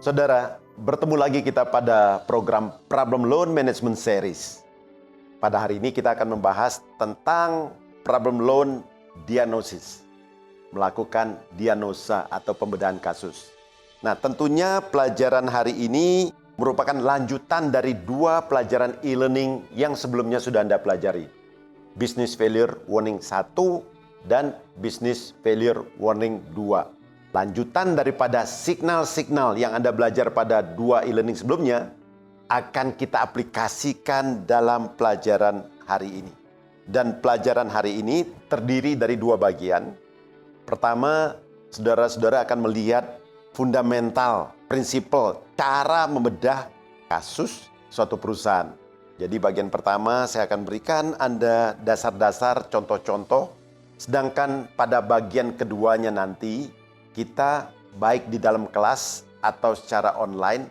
Saudara, bertemu lagi kita pada program Problem Loan Management Series. Pada hari ini kita akan membahas tentang Problem Loan Diagnosis, melakukan diagnosa atau pembedahan kasus. Nah, tentunya pelajaran hari ini merupakan lanjutan dari dua pelajaran e-learning yang sebelumnya sudah Anda pelajari. Business Failure Warning 1 dan Business Failure Warning 2. Lanjutan daripada signal-signal yang Anda belajar pada dua e-learning sebelumnya akan kita aplikasikan dalam pelajaran hari ini. Dan pelajaran hari ini terdiri dari dua bagian. Pertama, saudara-saudara akan melihat fundamental, prinsipal, cara membedah kasus suatu perusahaan. Jadi bagian pertama saya akan berikan Anda dasar-dasar, contoh-contoh. Sedangkan pada bagian keduanya nanti, kita baik di dalam kelas atau secara online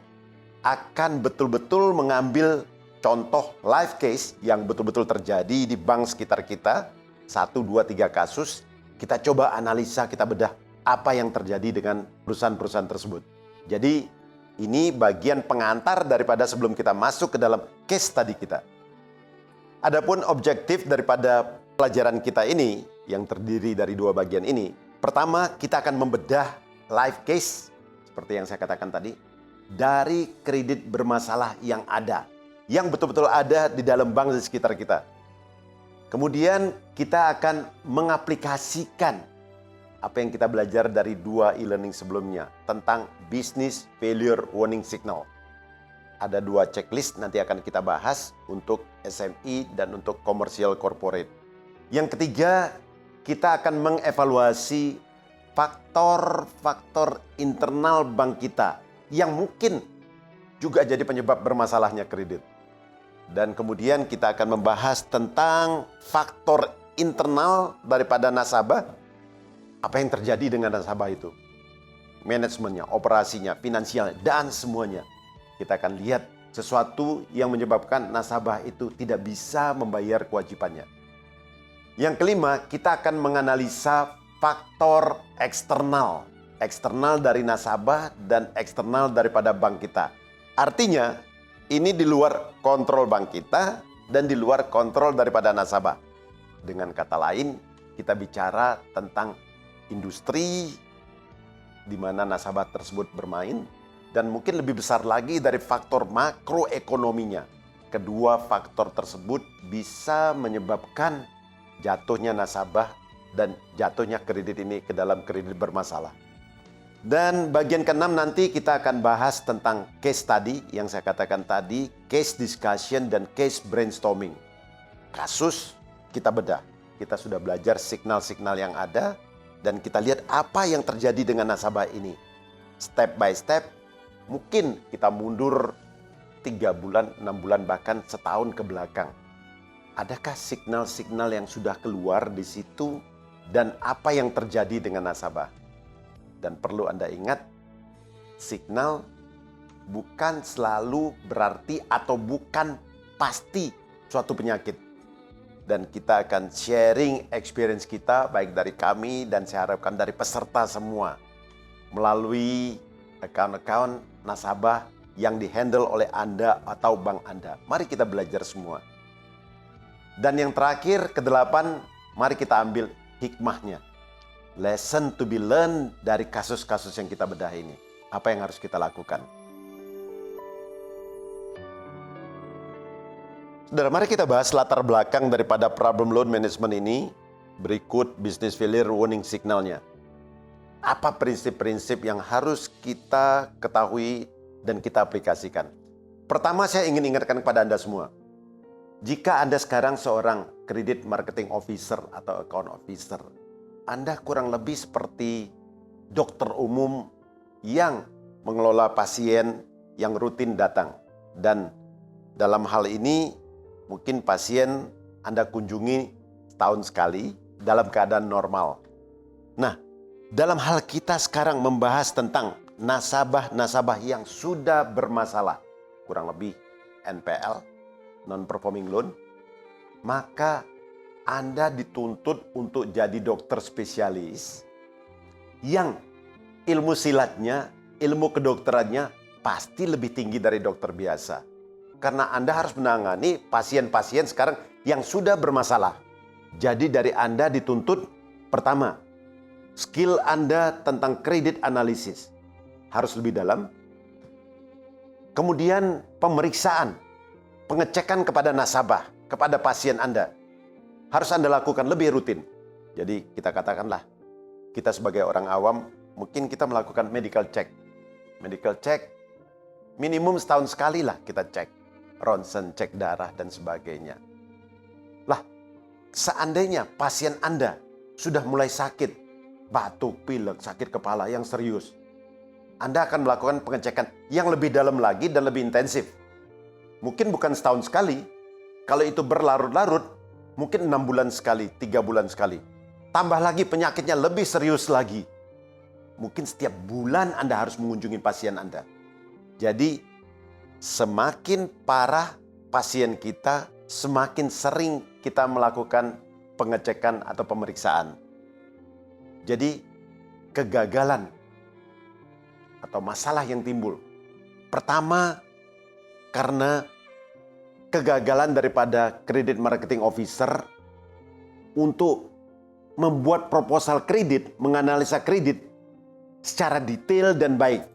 akan betul-betul mengambil contoh live case yang betul-betul terjadi di bank sekitar kita. 1, 2, 3 kasus. Kita coba analisa, kita bedah apa yang terjadi dengan perusahaan-perusahaan tersebut. Jadi ini bagian pengantar daripada sebelum kita masuk ke dalam case study kita. Adapun objektif daripada pelajaran kita ini yang terdiri dari dua bagian ini. Pertama, kita akan membedah live case, seperti yang saya katakan tadi, dari kredit bermasalah yang ada, yang betul-betul ada di dalam bank di sekitar kita. Kemudian kita akan mengaplikasikan apa yang kita belajar dari dua e-learning sebelumnya tentang Business Failure Warning Signal. Ada dua checklist nanti akan kita bahas untuk SME dan untuk Commercial Corporate. Yang ketiga, kita akan mengevaluasi faktor-faktor internal bank kita yang mungkin juga jadi penyebab bermasalahnya kredit. Dan kemudian kita akan membahas tentang faktor internal daripada nasabah. Apa yang terjadi dengan nasabah itu? Manajemennya, operasinya, finansialnya, dan semuanya. Kita akan lihat sesuatu yang menyebabkan nasabah itu tidak bisa membayar kewajibannya. Yang kelima, kita akan menganalisa faktor eksternal. Eksternal dari nasabah dan eksternal daripada bank kita. Artinya, ini di luar kontrol bank kita dan di luar kontrol daripada nasabah. Dengan kata lain, kita bicara tentang industri di mana nasabah tersebut bermain dan mungkin lebih besar lagi dari faktor makroekonominya. Kedua faktor tersebut bisa menyebabkan jatuhnya nasabah dan jatuhnya kredit ini ke dalam kredit bermasalah. Dan bagian keenam nanti kita akan bahas tentang case study yang saya katakan tadi, case discussion dan case brainstorming. Kasus kita bedah. Kita sudah belajar signal-signal yang ada dan kita lihat apa yang terjadi dengan nasabah ini. Step by step, mungkin kita mundur 3 bulan, 6 bulan, bahkan setahun ke belakang. Adakah signal-signal yang sudah keluar di situ dan apa yang terjadi dengan nasabah? Dan perlu Anda ingat, signal bukan selalu berarti atau bukan pasti suatu penyakit. Dan kita akan sharing experience kita baik dari kami dan saya harapkan dari peserta semua melalui account-account nasabah yang dihandle oleh Anda atau bank Anda. Mari kita belajar semua. Dan yang terakhir, kedelapan, mari kita ambil hikmahnya. Lesson to be learned dari kasus-kasus yang kita bedah ini. Apa yang harus kita lakukan? Saudara, mari kita bahas latar belakang daripada problem loan management ini. Berikut business failure warning signalnya. Apa prinsip-prinsip yang harus kita ketahui dan kita aplikasikan? Pertama, saya ingin ingatkan kepada Anda semua. Jika Anda sekarang seorang credit marketing officer atau account officer, Anda kurang lebih seperti dokter umum yang mengelola pasien yang rutin datang. Dan dalam hal ini, mungkin pasien Anda kunjungi setahun sekali dalam keadaan normal. Nah, dalam hal kita sekarang membahas tentang nasabah-nasabah yang sudah bermasalah, kurang lebih NPL, non-performing loan, maka Anda dituntut untuk jadi dokter spesialis yang ilmu silatnya, ilmu kedokterannya pasti lebih tinggi dari dokter biasa. Karena Anda harus menangani pasien-pasien sekarang yang sudah bermasalah. Jadi dari Anda dituntut, pertama, skill Anda tentang kredit analisis harus lebih dalam. Kemudian pemeriksaan, pengecekan kepada nasabah, kepada pasien Anda harus Anda lakukan lebih rutin. Jadi kita katakanlah, kita sebagai orang awam, mungkin kita melakukan medical check. Medical check, minimum setahun sekali lah kita cek. Ronsen, cek darah, dan sebagainya. Lah, seandainya pasien Anda sudah mulai sakit, batuk, pilek, sakit kepala yang serius, Anda akan melakukan pengecekan yang lebih dalam lagi dan lebih intensif. Mungkin bukan setahun sekali. Kalau itu berlarut-larut, mungkin 6 bulan sekali, 3 bulan sekali. Tambah lagi penyakitnya lebih serius lagi. Mungkin setiap bulan Anda harus mengunjungi pasien Anda. Jadi, semakin parah pasien kita, semakin sering kita melakukan pengecekan atau pemeriksaan. Jadi, kegagalan atau masalah yang timbul. Pertama, karena kegagalan daripada credit marketing officer untuk membuat proposal kredit, menganalisa kredit secara detail dan baik.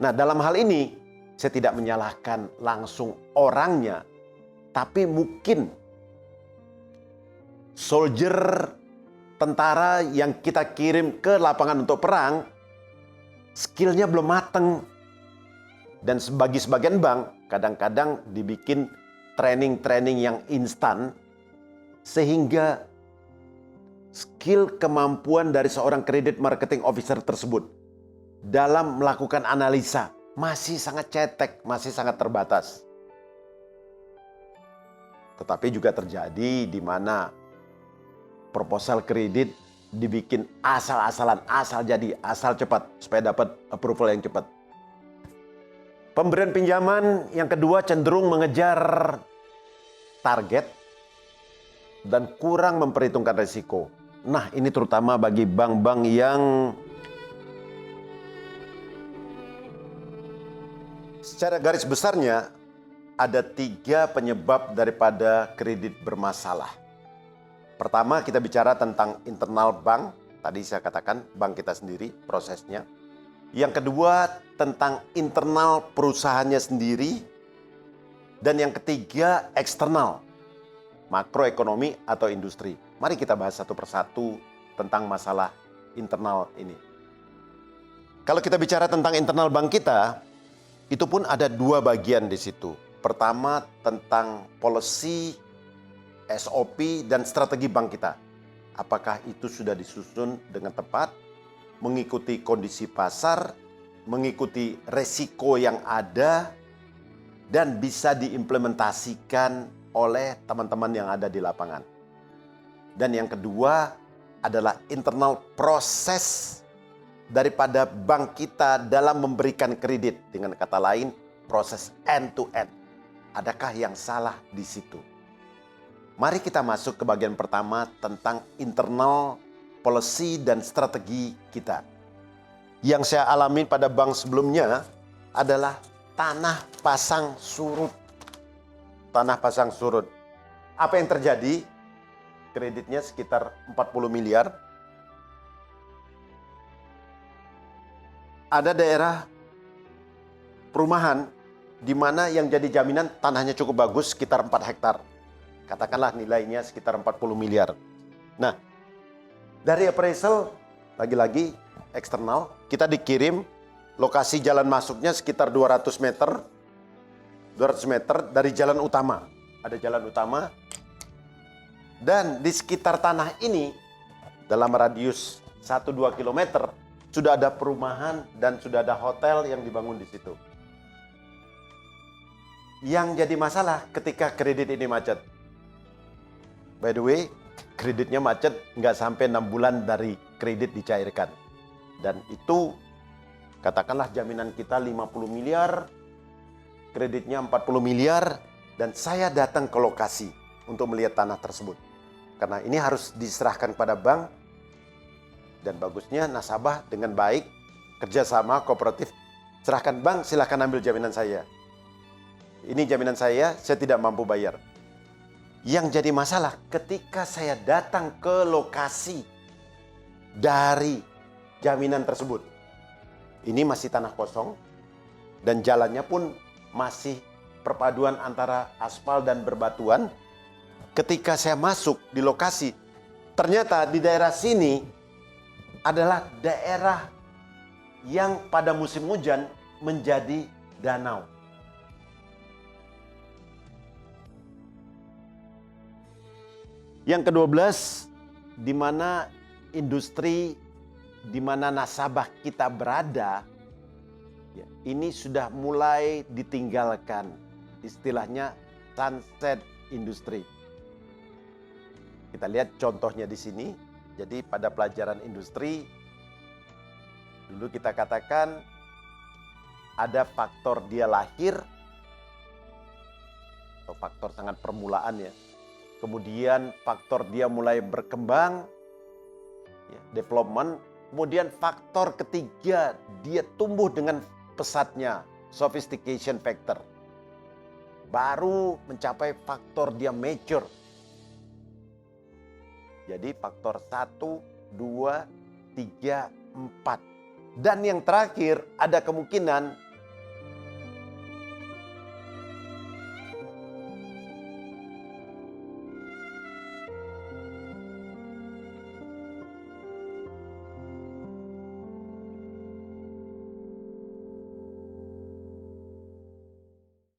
Nah, dalam hal ini saya tidak menyalahkan langsung orangnya, tapi mungkin soldier, tentara yang kita kirim ke lapangan untuk perang, skillnya belum mateng. Dan bagi sebagian bank, kadang-kadang dibikin training-training yang instan, sehingga skill kemampuan dari seorang credit marketing officer tersebut dalam melakukan analisa masih sangat cetek, masih sangat terbatas. Tetapi juga terjadi di mana proposal kredit dibikin asal-asalan, asal jadi, asal cepat, supaya dapat approval yang cepat. Pemberian pinjaman yang kedua cenderung mengejar target dan kurang memperhitungkan risiko. Nah, ini terutama bagi bank-bank yang secara garis besarnya ada 3 penyebab daripada kredit bermasalah. Pertama, kita bicara tentang internal bank. Tadi saya katakan bank kita sendiri prosesnya. Yang kedua, tentang internal perusahaannya sendiri. Dan yang ketiga, eksternal, makroekonomi atau industri. Mari kita bahas satu persatu tentang masalah internal ini. Kalau kita bicara tentang internal bank kita, itu pun ada 2 bagian di situ. Pertama, tentang policy, SOP, dan strategi bank kita. Apakah itu sudah disusun dengan tepat, mengikuti kondisi pasar, mengikuti resiko yang ada, dan bisa diimplementasikan oleh teman-teman yang ada di lapangan. Dan yang kedua adalah internal proses daripada bank kita dalam memberikan kredit. Dengan kata lain, proses end to end. Adakah yang salah di situ? Mari kita masuk ke bagian pertama tentang internal policy dan strategi kita. Yang saya alami pada bank sebelumnya adalah tanah pasang surut. Tanah pasang surut. Apa yang terjadi? Kreditnya sekitar 40 miliar. Ada daerah perumahan di mana yang jadi jaminan tanahnya cukup bagus, sekitar 4 hektar. Katakanlah nilainya sekitar 40 miliar. Nah, dari appraisal, lagi-lagi eksternal, kita dikirim lokasi jalan masuknya sekitar 200 meter. 200 meter dari jalan utama. Ada jalan utama. Dan di sekitar tanah ini, dalam radius 1-2 kilometer, sudah ada perumahan dan sudah ada hotel yang dibangun di situ. Yang jadi masalah ketika kredit ini macet. By the way, kreditnya macet nggak sampai 6 bulan dari kredit dicairkan. Dan itu katakanlah jaminan kita 50 miliar, kreditnya 40 miliar, dan saya datang ke lokasi untuk melihat tanah tersebut. Karena ini harus diserahkan kepada bank, dan bagusnya nasabah dengan baik, kerjasama kooperatif, Serahkan bank, silahkan ambil jaminan saya. Ini jaminan saya tidak mampu bayar. Yang jadi masalah ketika saya datang ke lokasi dari jaminan tersebut. Ini masih tanah kosong dan jalannya pun masih perpaduan antara aspal dan berbatuan. Ketika saya masuk di lokasi, ternyata di daerah sini adalah daerah yang pada musim hujan menjadi danau. Yang ke-12, di mana industri, di mana nasabah kita berada, ya, ini sudah mulai ditinggalkan. Istilahnya sunset industri. Kita lihat contohnya di sini. Jadi pada pelajaran industri, dulu kita katakan ada faktor dia lahir, atau faktor sangat permulaan ya. Kemudian faktor dia mulai berkembang, ya, development. Kemudian faktor ketiga, dia tumbuh dengan pesatnya, sophistication factor. Baru mencapai faktor dia mature. Jadi faktor 1, 2, 3, 4. Dan yang terakhir ada kemungkinan